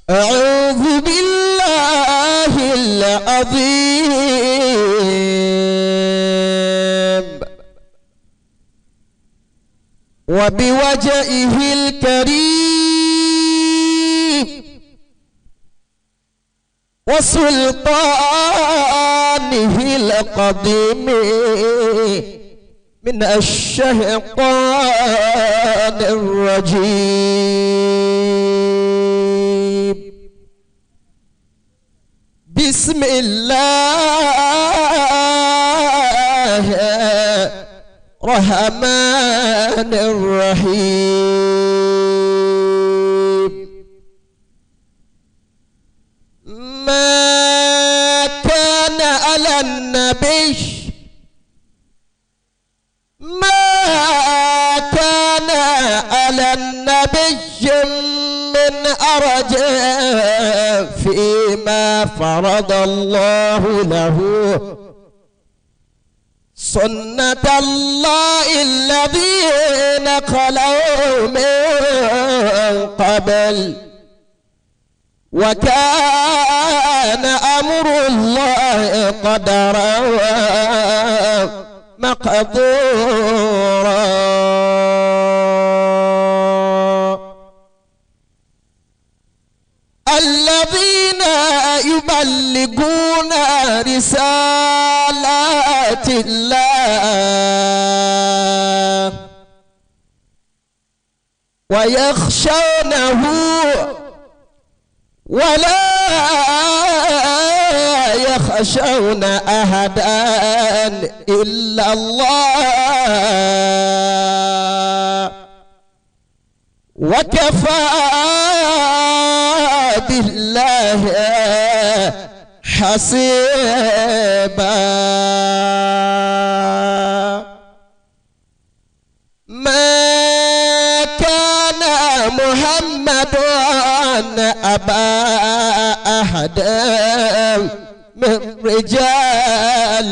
أعوذ بالله العظيم وبوجهه الكريم وسلطانه القديم من الشيطان الرجيم. بسم الله الرحمن الرحيم. ما كان على النبي من أرج فيما فرض الله له سنة الله الذين خلوا من قبل وكان أمر الله قدرا مقدورا. الذين يبلغون رسالات الله ويخشونه ولا يخشون أحدا إلا الله وكفى بالله حسيبا. ما كان محمد أبا أحد من رجالكم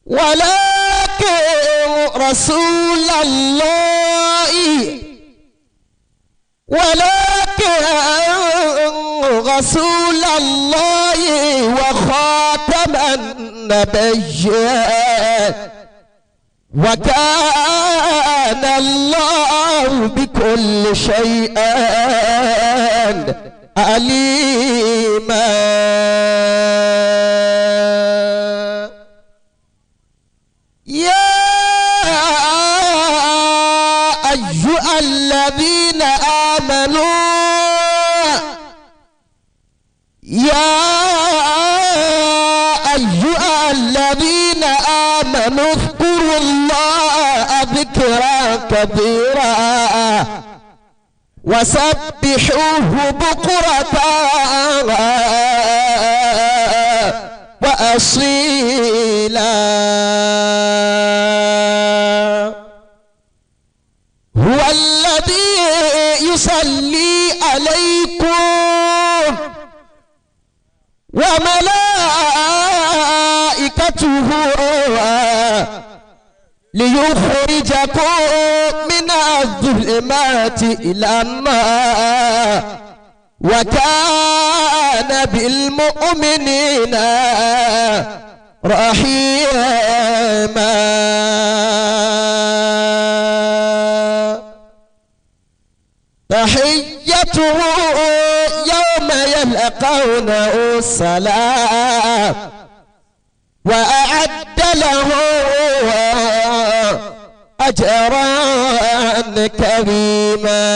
ولكن رسول الله وخاتم النبيين وكان الله بكل شيء عليما. يا أيها الذين آمنوا اذكروا الله ذكرا كثيرا وسبحوه بكرة وأصيلا. هو الذي يصلي عليكم وملائكته ليخرجكم من الظلمات إلى النور وكان بالمؤمنين رحيما. تحيته يوم يلقونه السلام وأعد له أجرا كريما.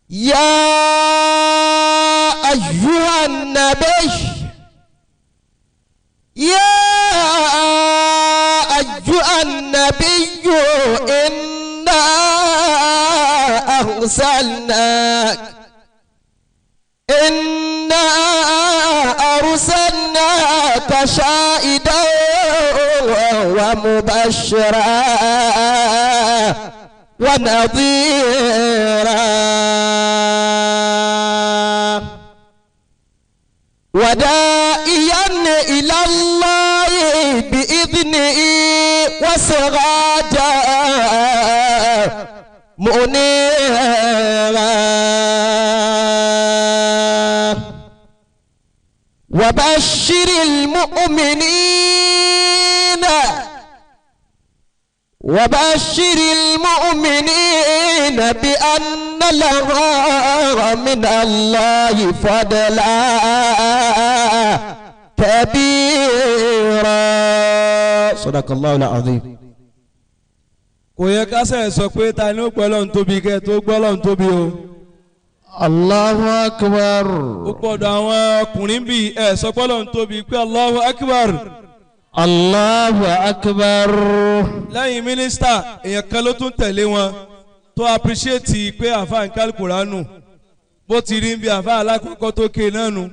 يا أيها النبي إنا أرسلناك شاهدا ومبشرا ونذيرا وداعيا إلى الله بإذنه وسراجا منيرا وبشر المؤمنين بأن لهم من الله فضلا كبيرا صدق الله العظيم. kò yẹ ká ṣe sọ pé ta ni ó gbọ́ Ọlọ́run tóbi kẹ́ tó gbọ́ Ọlọ́run tóbi o. Allahu akbar. ó gbọ́dọ̀ àwọn ọkùnrin bíi ẹ̀ sọ pé Ọlọ́run tóbi pé Allahu akbar. Allahu akbar. lẹ́yìn mínísítà èèyàn kan ló tún tẹ̀lé wọn tó appreciate pé àfa ń kálí Kùránù bó ti rí bí àfa alákọ̀ọ́kọ́ tó ké náà nù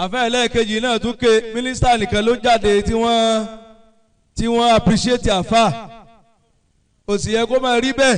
àfa ẹlẹ́ẹ̀kejì náà tún ké mínísítà nìkan ló jáde tí wọ́n appreciate àfa. kò sì yẹ kó máa rí bẹ́ẹ̀